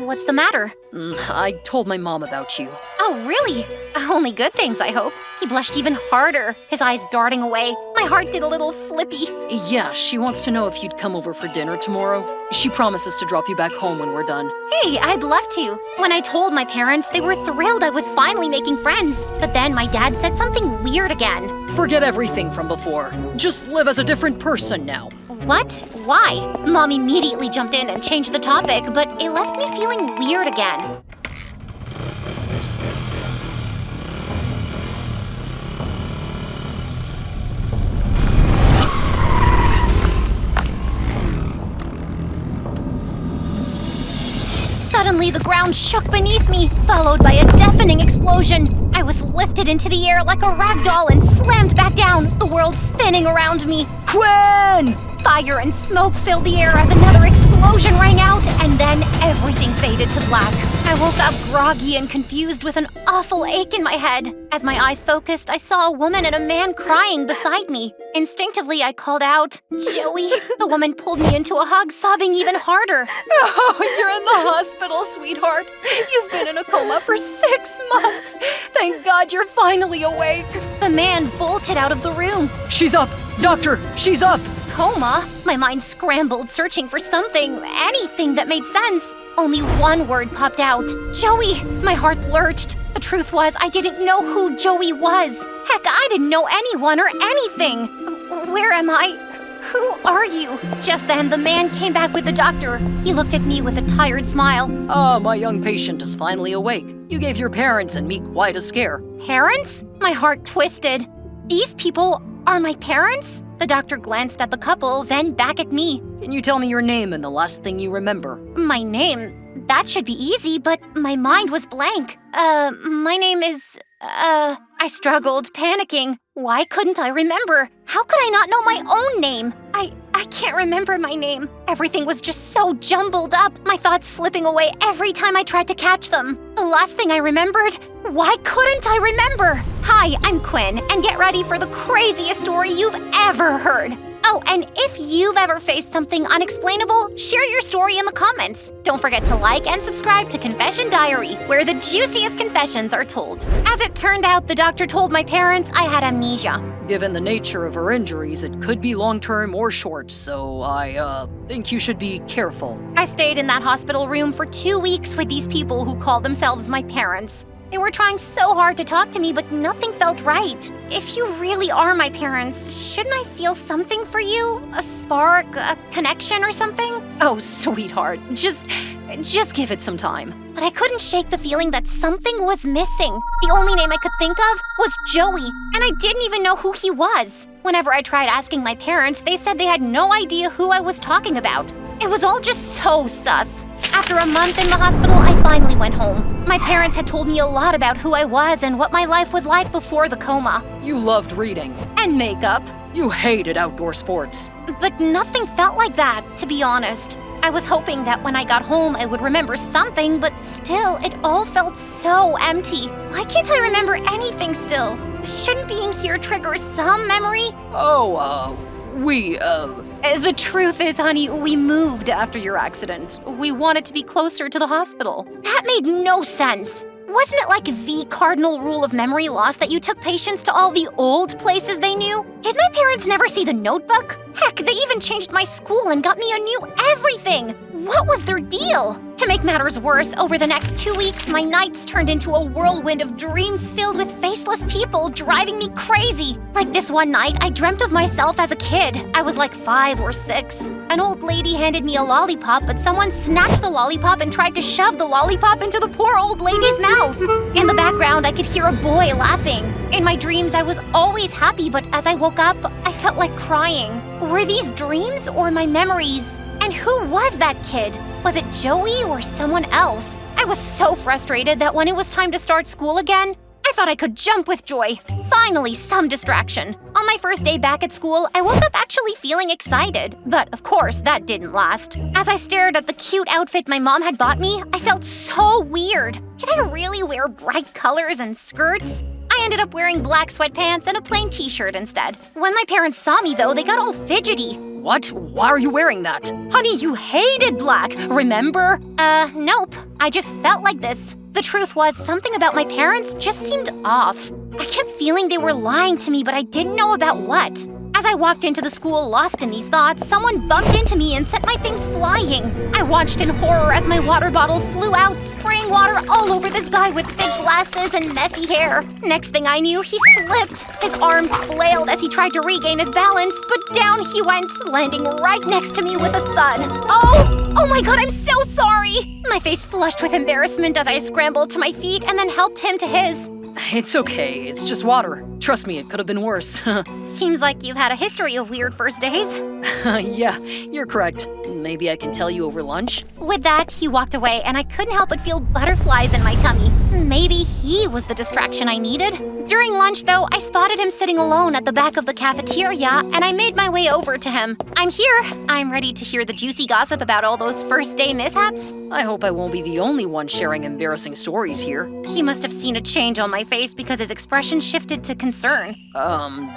What's the matter? I told my mom about you. Oh, really? Only good things, I hope. He blushed even harder, his eyes darting away. My heart did a little flippy. Yeah, she wants to know if you'd come over for dinner tomorrow. She promises to drop you back home when we're done. Hey, I'd love to. When I told my parents, they were thrilled I was finally making friends. But then my dad said something weird again. Forget everything from before. Just live as a different person now. What? Why? Mom immediately jumped in and changed the topic, but it left me feeling weird again. Suddenly, the ground shook beneath me, followed by a deafening explosion. I was lifted into the air like a rag doll and slammed back down, the world spinning around me. Quinn! Fire and smoke filled the air as another explosion rang out, and then everything faded to black. I woke up groggy and confused with an awful ache in my head. As my eyes focused, I saw a woman and a man crying beside me. Instinctively, I called out, "Joey." The woman pulled me into a hug, sobbing even harder. Oh, you're in the hospital, sweetheart. You've been in a coma for 6 months. Thank God you're finally awake. The man bolted out of the room. She's up! Doctor, she's up! Coma? My mind scrambled, searching for something, anything that made sense. Only one word popped out. Joey! My heart lurched. The truth was, I didn't know who Joey was. Heck, I didn't know anyone or anything. Where am I? Who are you? Just then, the man came back with the doctor. He looked at me with a tired smile. Ah, my young patient is finally awake. You gave your parents and me quite a scare. Parents? My heart twisted. These people are my parents? The doctor glanced at the couple, then back at me. Can you tell me your name and the last thing you remember? My name? That should be easy, but my mind was blank. My name is, I struggled, panicking. Why couldn't I remember? How could I not know my own name? I can't remember my name. Everything was just so jumbled up, my thoughts slipping away every time I tried to catch them. The last thing I remembered, why couldn't I remember? Hi, I'm Quinn, and get ready for the craziest story you've ever heard. Oh, and if you've ever faced something unexplainable, share your story in the comments. Don't forget to like and subscribe to Confession Diary, where the juiciest confessions are told. As it turned out, the doctor told my parents I had amnesia. Given the nature of her injuries, it could be long-term or short, so I think you should be careful. I stayed in that hospital room for 2 weeks with these people who called themselves my parents. They were trying so hard to talk to me, but nothing felt right. If you really are my parents, shouldn't I feel something for you? A spark, a connection or something? Oh, sweetheart, just give it some time. But I couldn't shake the feeling that something was missing. The only name I could think of was Joey, and I didn't even know who he was. Whenever I tried asking my parents, they said they had no idea who I was talking about. It was all just so sus. After a month in the hospital, I finally went home. My parents had told me a lot about who I was and what my life was like before the coma. You loved reading. And makeup. You hated outdoor sports. But nothing felt like that, to be honest. I was hoping that when I got home, I would remember something, but still, it all felt so empty. Why can't I remember anything still? Shouldn't being here trigger some memory? The truth is, honey, we moved after your accident. We wanted to be closer to the hospital. That made no sense. Wasn't it like the cardinal rule of memory loss that you took patients to all the old places they knew? Did my parents never see the notebook? Heck, they even changed my school and got me a new everything. What was their deal? To make matters worse, over the next 2 weeks, my nights turned into a whirlwind of dreams filled with faceless people driving me crazy. Like this one night, I dreamt of myself as a kid. I was like 5 or 6. An old lady handed me a lollipop, but someone snatched the lollipop and tried to shove the lollipop into the poor old lady's mouth. In the background, I could hear a boy laughing. In my dreams, I was always happy, but as I woke up, I felt like crying. Were these dreams or my memories? And who was that kid? Was it Joey or someone else? I was so frustrated that when it was time to start school again, I thought I could jump with joy. Finally, some distraction. On my first day back at school, I woke up actually feeling excited. But of course, that didn't last. As I stared at the cute outfit my mom had bought me, I felt so weird. Did I really wear bright colors and skirts? I ended up wearing black sweatpants and a plain t-shirt instead. When my parents saw me, though, they got all fidgety. What? Why are you wearing that? Honey, you hated black, remember? Nope. I just felt like this. The truth was, something about my parents just seemed off. I kept feeling they were lying to me, but I didn't know about what. As I walked into the school lost in these thoughts, someone bumped into me and set my things flying. I watched in horror as my water bottle flew out, spraying water all over this guy with big glasses and messy hair. Next thing I knew, he slipped. His arms flailed as he tried to regain his balance, but down he went, landing right next to me with a thud. Oh my god, I'm so sorry! My face flushed with embarrassment as I scrambled to my feet and then helped him to his. It's okay, it's just water. Trust me, it could have been worse. Seems like you've had a history of weird first days. Yeah, you're correct. Maybe I can tell you over lunch? With that, he walked away and I couldn't help but feel butterflies in my tummy. Maybe he was the distraction I needed. During lunch, though, I spotted him sitting alone at the back of the cafeteria and I made my way over to him. I'm here. I'm ready to hear the juicy gossip about all those first day mishaps. I hope I won't be the only one sharing embarrassing stories here. He must have seen a change on my face because his expression shifted to concern.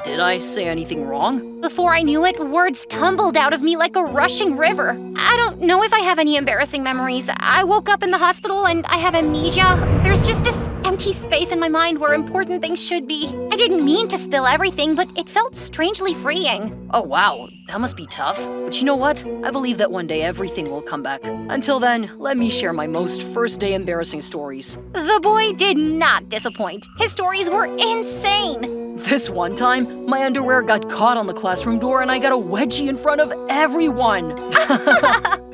Did I say anything wrong? Before I knew it, words tumbled out of me like a rushing river. I don't know if I have any embarrassing memories. I woke up in the hospital and I have amnesia. There's just this empty space in my mind where important things should be. I didn't mean to spill everything, but it felt strangely freeing. Oh wow, that must be tough. But you know what? I believe that one day everything will come back. Until then, let me share my most first day embarrassing stories. The boy did not disappoint. His stories were insane. This one time, my underwear got caught on the classroom door and I got a wedgie in front of everyone.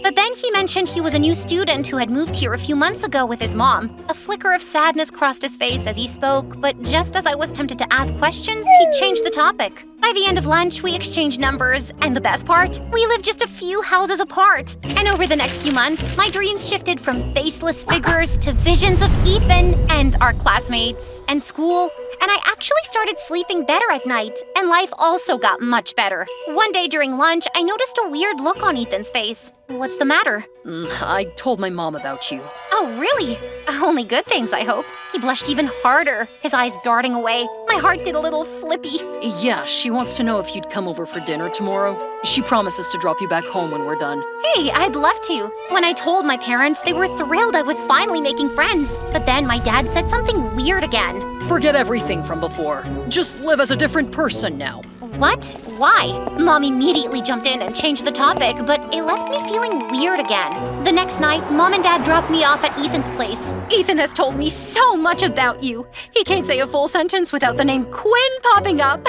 But then he mentioned he was a new student who had moved here a few months ago with his mom. A flicker of sadness crossed his face as he spoke, but just as I was tempted to ask questions, he changed the topic. By the end of lunch, we exchanged numbers, and the best part, we lived just a few houses apart. And over the next few months, my dreams shifted from faceless figures to visions of Ethan and our classmates and school. And I actually started sleeping better at night, and life also got much better. One day during lunch, I noticed a weird look on Ethan's face. What's the matter? I told my mom about you. Oh, really? Only good things, I hope. He blushed even harder, his eyes darting away. My heart did a little flippy. Yeah, she wants to know if you'd come over for dinner tomorrow. She promises to drop you back home when we're done. Hey, I'd love to. When I told my parents, they were thrilled I was finally making friends. But then my dad said something weird again. Forget everything from before. Just live as a different person now. What? Why? Mom immediately jumped in and changed the topic, but it left me feeling weird again. The next night, Mom and Dad dropped me off at Ethan's place. Ethan has told me so much about you. He can't say a full sentence without the name Quinn popping up.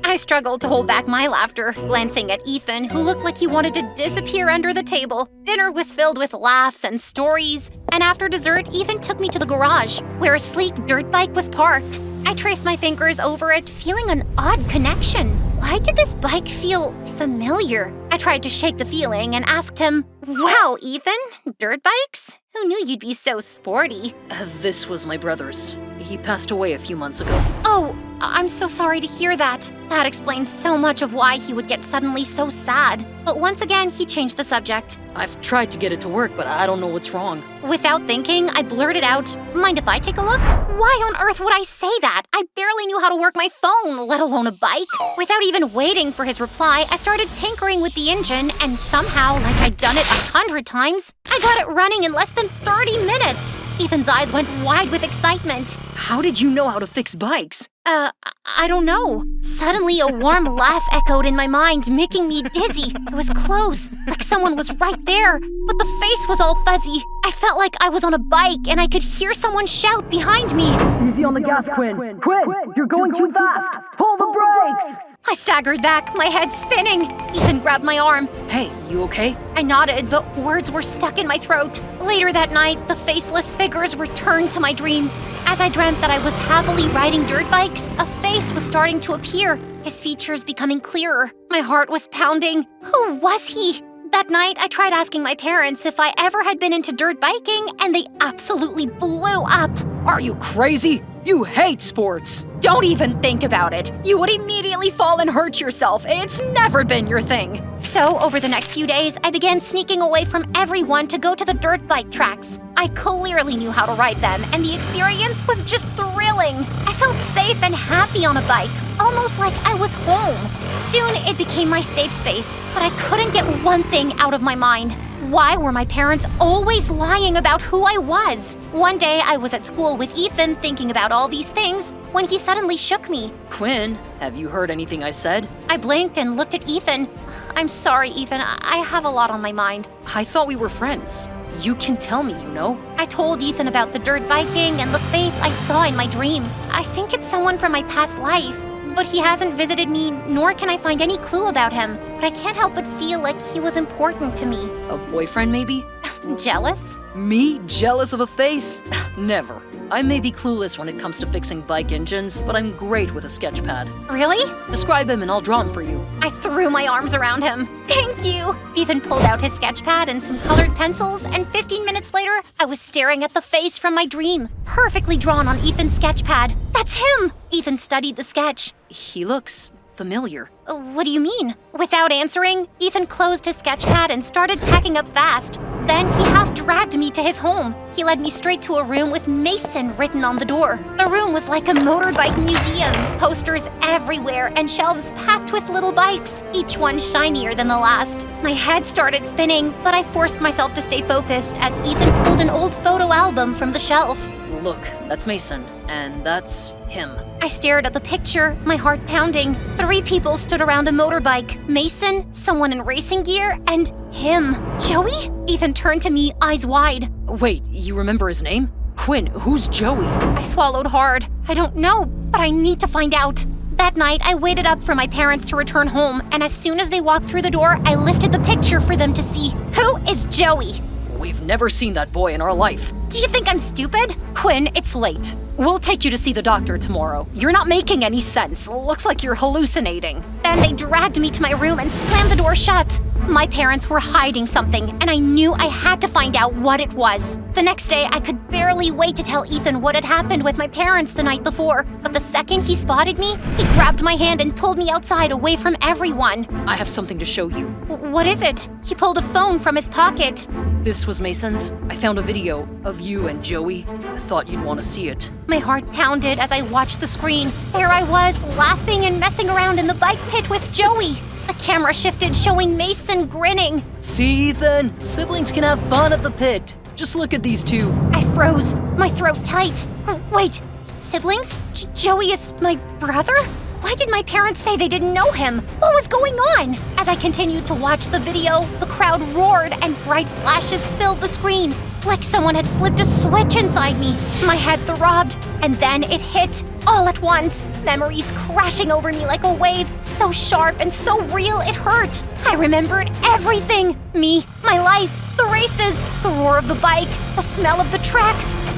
I struggled to hold back my laughter, glancing at Ethan, who looked like he wanted to disappear under the table. Dinner was filled with laughs and stories, and after dessert, Ethan took me to the garage, where a sleek dirt bike was parked. I traced my fingers over it, feeling an odd connection. Why did this bike feel familiar? I tried to shake the feeling and asked him, "Wow, Ethan, dirt bikes? Who knew you'd be so sporty?" This was my brother's. He passed away a few months ago. Oh, I'm so sorry to hear that. That explains so much of why he would get suddenly so sad. But once again, he changed the subject. I've tried to get it to work, but I don't know what's wrong. Without thinking, I blurted out, "Mind if I take a look?" Why on earth would I say that? I barely knew how to work my phone, let alone a bike. Without even waiting for his reply, I started tinkering with the engine, and somehow, like I'd done it 100 times, I got it running in less than 30 minutes. Ethan's eyes went wide with excitement. How did you know how to fix bikes? I don't know. Suddenly, a warm laugh echoed in my mind, making me dizzy. It was close, like someone was right there, but the face was all fuzzy. I felt like I was on a bike, and I could hear someone shout behind me. Easy on the gas, Quinn. Quinn, you're going too fast. Pull the brakes. I staggered back, my head spinning. Ethan grabbed my arm. Hey, you okay? I nodded, but words were stuck in my throat. Later that night, the faceless figures returned to my dreams. As I dreamt that I was happily riding dirt bikes, a face was starting to appear, his features becoming clearer. My heart was pounding. Who was he? That night, I tried asking my parents if I ever had been into dirt biking, and they absolutely blew up. Are you crazy? You hate sports. Don't even think about it. You would immediately fall and hurt yourself. It's never been your thing. So, over the next few days, I began sneaking away from everyone to go to the dirt bike tracks. I clearly knew how to ride them, and the experience was just thrilling. I felt safe and happy on a bike, almost like I was home. Soon, it became my safe space, but I couldn't get one thing out of my mind. Why were my parents always lying about who I was? One day I was at school with Ethan thinking about all these things when he suddenly shook me. Quinn, have you heard anything I said? I blinked and looked at Ethan. I'm sorry, Ethan. I have a lot on my mind. I thought we were friends. You can tell me, you know? I told Ethan about the dirt biking and the face I saw in my dream. I think it's someone from my past life. But he hasn't visited me, nor can I find any clue about him. But I can't help but feel like he was important to me. A boyfriend, maybe? Jealous? Me? Jealous of a face? Never. I may be clueless when it comes to fixing bike engines, but I'm great with a sketch pad. Really? Describe him and I'll draw him for you. I threw my arms around him. Thank you! Ethan pulled out his sketch pad and some colored pencils, and 15 minutes later, I was staring at the face from my dream, perfectly drawn on Ethan's sketch pad. That's him! Ethan studied the sketch. He looks familiar. What do you mean? Without answering, Ethan closed his sketch pad and started packing up fast. Then he half dragged me to his home. He led me straight to a room with Mason written on the door. The room was like a motorbike museum, posters everywhere and shelves packed with little bikes, each one shinier than the last. My head started spinning, but I forced myself to stay focused as Ethan pulled an old photo album from the shelf. Look, that's Mason, and that's him. I stared at the picture, my heart pounding. 3 people stood around a motorbike. Mason, someone in racing gear, and him. Joey? Ethan turned to me, eyes wide. Wait, you remember his name? Quinn, who's Joey? I swallowed hard. I don't know, but I need to find out. That night, I waited up for my parents to return home, and as soon as they walked through the door, I lifted the picture for them to see. Who is Joey? We've never seen that boy in our life. Do you think I'm stupid? Quinn, it's late. We'll take you to see the doctor tomorrow. You're not making any sense. Looks like you're hallucinating. Then they dragged me to my room and slammed the door shut. My parents were hiding something, and I knew I had to find out what it was. The next day, I could barely wait to tell Ethan what had happened with my parents the night before. But the second he spotted me, he grabbed my hand and pulled me outside away from everyone. I have something to show you. What is it? He pulled a phone from his pocket. This was Mason's. I found a video of you and Joey. I thought you'd want to see it. My heart pounded as I watched the screen. There I was, laughing and messing around in the bike pit with Joey. The camera shifted, showing Mason grinning. See, Ethan? Siblings can have fun at the pit. Just look at these two. I froze, my throat tight. Wait, siblings? Joey is my brother? Why did my parents say they didn't know him? What was going on? As I continued to watch the video, the crowd roared and bright flashes filled the screen. Like someone had flipped a switch inside me. My head throbbed, and then it hit. All at once, memories crashing over me like a wave, so sharp and so real it hurt. I remembered everything. Me, my life, the races, the roar of the bike, the smell of the track.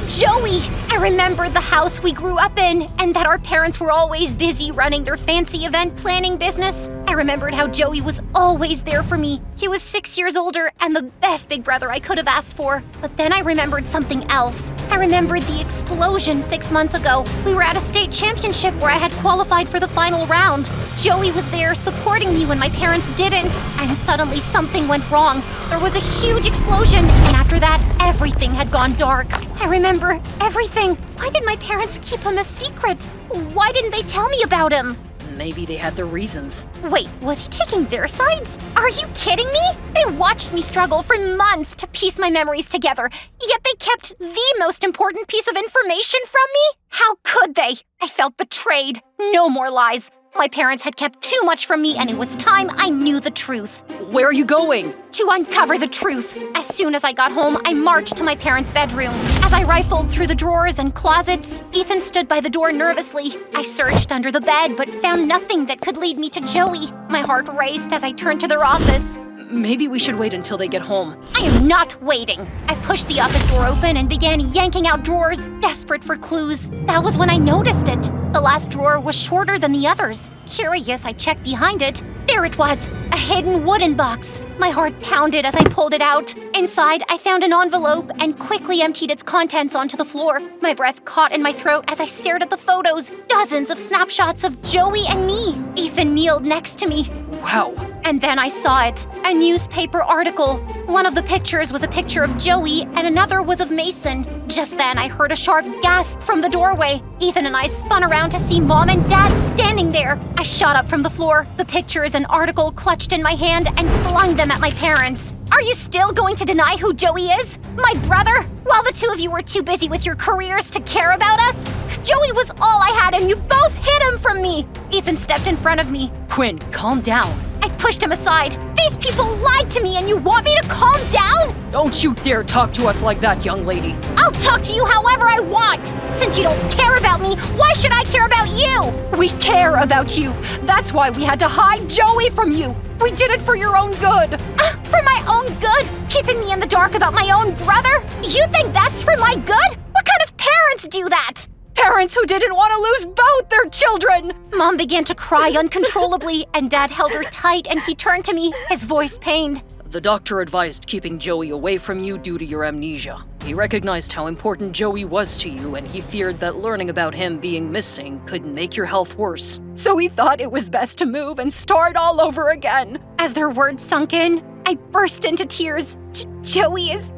Joey! I remembered the house we grew up in, and that our parents were always busy running their fancy event planning business. I remembered how Joey was always there for me. He was 6 years older and the best big brother I could have asked for. But then I remembered something else. I remembered the explosion 6 months ago. We were at a state championship where I had qualified for the final round. Joey was there supporting me when my parents didn't, and suddenly something went wrong. There was a huge explosion, and after that, everything had gone dark. I remember everything. Why did my parents keep him a secret? Why didn't they tell me about him? Maybe they had their reasons. Wait, was he taking their sides? Are you kidding me? They watched me struggle for months to piece my memories together, yet they kept the most important piece of information from me? How could they? I felt betrayed. No more lies. My parents had kept too much from me, and it was time I knew the truth. Where are you going? To uncover the truth. As soon as I got home, I marched to my parents' bedroom. As I rifled through the drawers and closets, Ethan stood by the door nervously. I searched under the bed, but found nothing that could lead me to Joey. My heart raced as I turned to their office. Maybe we should wait until they get home. I am not waiting. I pushed the office door open and began yanking out drawers, desperate for clues. That was when I noticed it. The last drawer was shorter than the others. Curious, I checked behind it. There it was, a hidden wooden box. My heart pounded as I pulled it out. Inside, I found an envelope and quickly emptied its contents onto the floor. My breath caught in my throat as I stared at the photos. Dozens of snapshots of Joey and me. Ethan kneeled next to me. Wow. And then I saw it, a newspaper article. One of the pictures was a picture of Joey and another was of Mason. Just then, I heard a sharp gasp from the doorway. Ethan and I spun around to see Mom and Dad standing there. I shot up from the floor, the pictures and article clutched in my hand, and flung them at my parents. Are you still going to deny who Joey is? My brother? While the two of you were too busy with your careers to care about us? Joey was all I had and you both hid him from me! Ethan stepped in front of me. Quinn, calm down. I pushed him aside. These people lied to me and you want me to calm down? Don't you dare talk to us like that, young lady. I'll talk to you however I want! Since you don't care about me, why should I care about you? We care about you. That's why we had to hide Joey from you. We did it for your own good. For my own good? Keeping me in the dark about my own brother? You think that's for my good? What kind of parents do that? Parents who didn't want to lose both their children. Mom began to cry uncontrollably, and Dad held her tight and he turned to me, his voice pained. The doctor advised keeping Joey away from you due to your amnesia. He recognized how important Joey was to you, and he feared that learning about him being missing could make your health worse. So he thought it was best to move and start all over again. As their words sunk in, I burst into tears. Joey is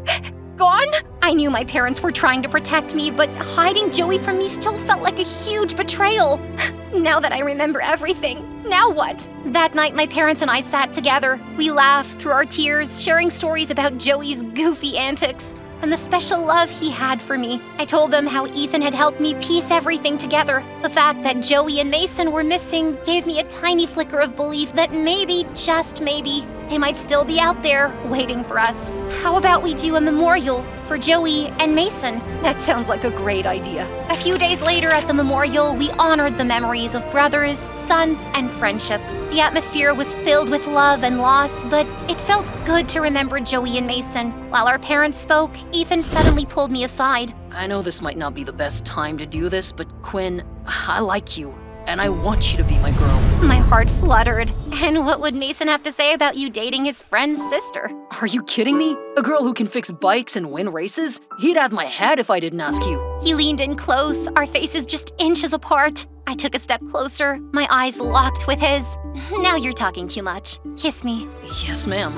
gone? I knew my parents were trying to protect me, but hiding Joey from me still felt like a huge betrayal. Now that I remember everything, now what? That night, my parents and I sat together. We laughed through our tears, sharing stories about Joey's goofy antics and the special love he had for me. I told them how Ethan had helped me piece everything together. The fact that Joey and Mason were missing gave me a tiny flicker of belief that maybe, just maybe, they might still be out there waiting for us. How about we do a memorial for Joey and Mason? That sounds like a great idea. A few days later at the memorial, we honored the memories of brothers, sons, and friendship. The atmosphere was filled with love and loss, but it felt good to remember Joey and Mason. While our parents spoke, Ethan suddenly pulled me aside. I know this might not be the best time to do this, but Quinn, I like you, and I want you to be my girl. My heart fluttered. And what would Mason have to say about you dating his friend's sister? Are you kidding me? A girl who can fix bikes and win races? He'd have my head if I didn't ask you. He leaned in close, our faces just inches apart. I took a step closer, my eyes locked with his. Now you're talking too much. Kiss me. Yes, ma'am.